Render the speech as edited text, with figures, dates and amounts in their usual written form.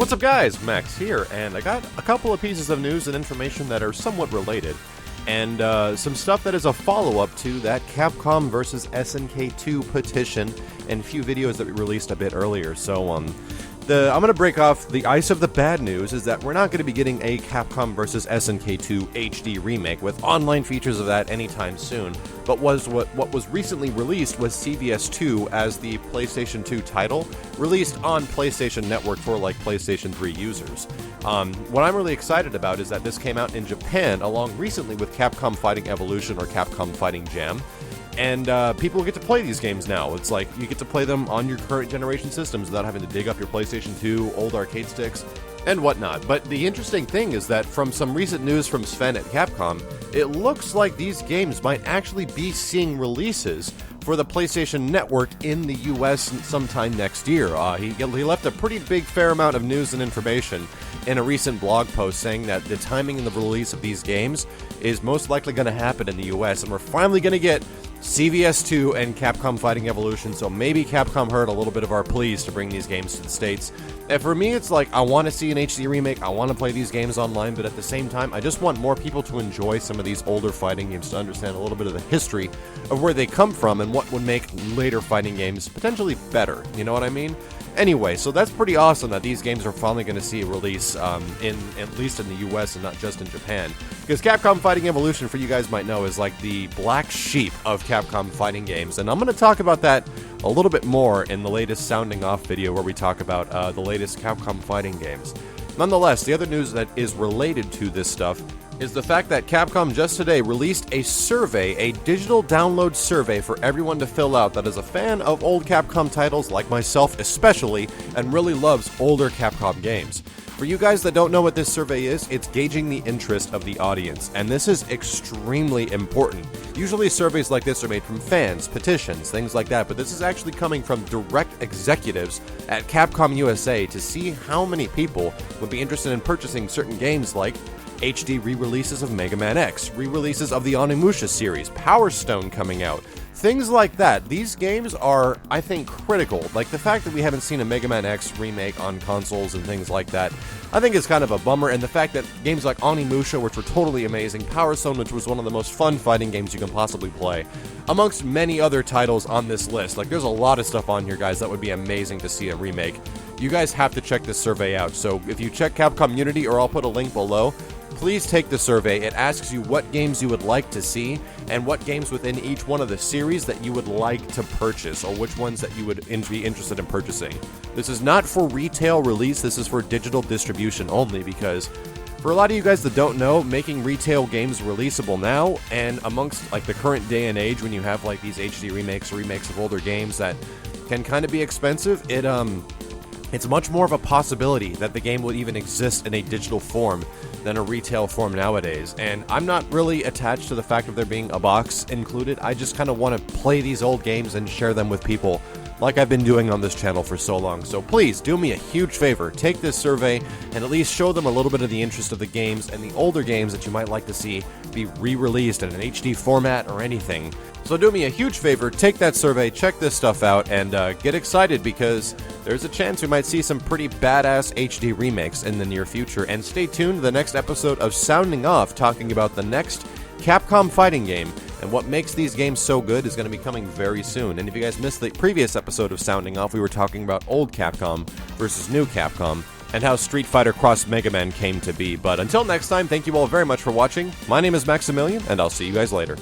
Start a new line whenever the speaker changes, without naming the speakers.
What's up guys, Max here, and I got a couple of pieces of news and information that are somewhat related, and some stuff that is a follow-up to that Capcom vs. SNK 2 petition, and a few videos that we released a bit earlier. So, I'm going to break off the ice of the bad news, is that we're not going to be getting a Capcom vs. SNK 2 HD remake with online features of that anytime soon, but what was recently released was CVS 2 as the PlayStation 2 title, released on PlayStation Network for like PlayStation 3 users. What I'm really excited about is that this came out in Japan along recently with Capcom Fighting Evolution or Capcom Fighting Jam. And people get to play these games now. It's like you get to play them on your current generation systems without having to dig up your PlayStation 2, old arcade sticks, and whatnot. But the interesting thing is that from some recent news from Sven at Capcom, it looks like these games might actually be seeing releases for the PlayStation Network in the US sometime next year. He left a pretty big fair amount of news and information in a recent blog post saying that the timing and the release of these games is most likely going to happen in the US, and we're finally going to get CVS 2 and Capcom Fighting Evolution, so maybe Capcom heard a little bit of our pleas to bring these games to the States. And for me, it's like, I want to see an HD remake, I want to play these games online, but at the same time, I just want more people to enjoy some of these older fighting games, to understand a little bit of the history of where they come from and what would make later fighting games potentially better, you know what I mean? Anyway, so that's pretty awesome that these games are finally going to see a release, at least in the US and not just in Japan. Because Capcom Fighting Evolution, for you guys might know, is like the black sheep of Capcom fighting games. And I'm going to talk about that a little bit more in the latest Sounding Off video where we talk about the latest Capcom fighting games. Nonetheless, the other news that is related to this stuff is the fact that Capcom just today released a survey, a digital download survey for everyone to fill out that is a fan of old Capcom titles, like myself especially, and really loves older Capcom games. For you guys that don't know what this survey is, it's gauging the interest of the audience, and this is extremely important. Usually surveys like this are made from fans, petitions, things like that, but this is actually coming from direct executives at Capcom USA to see how many people would be interested in purchasing certain games like HD re-releases of Mega Man X, re-releases of the Onimusha series, Power Stone coming out, things like that. These games are, I think, critical. Like, the fact that we haven't seen a Mega Man X remake on consoles and things like that, I think is kind of a bummer, and the fact that games like Onimusha, which were totally amazing, Power Stone, which was one of the most fun fighting games you can possibly play, amongst many other titles on this list. Like, there's a lot of stuff on here, guys, that would be amazing to see a remake. You guys have to check this survey out, so if you check Capcom Unity, or I'll put a link below, please take the survey. It asks you what games you would like to see, and what games within each one of the series that you would like to purchase, or which ones that you would be interested in purchasing. This is not for retail release, this is for digital distribution only, because for a lot of you guys that don't know, making retail games releasable now, and amongst like the current day and age when you have like these HD remakes or remakes of older games that can kind of be expensive, it's much more of a possibility that the game would even exist in a digital form than a retail form nowadays. And I'm not really attached to the fact of there being a box included. I just kind of want to play these old games and share them with people like I've been doing on this channel for so long. So please do me a huge favor, take this survey and at least show them a little bit of the interest of the games and the older games that you might like to see be re-released in an HD format or anything. So do me a huge favor, take that survey, check this stuff out, and get excited, because there's a chance we might see some pretty badass HD remakes in the near future. And stay tuned to the next episode of Sounding Off, talking about the next Capcom fighting game, and what makes these games so good is going to be coming very soon. And if you guys missed the previous episode of Sounding Off, we were talking about old Capcom versus new Capcom, and how Street Fighter Cross Mega Man came to be. But until next time, thank you all very much for watching. My name is Maximilian, and I'll see you guys later.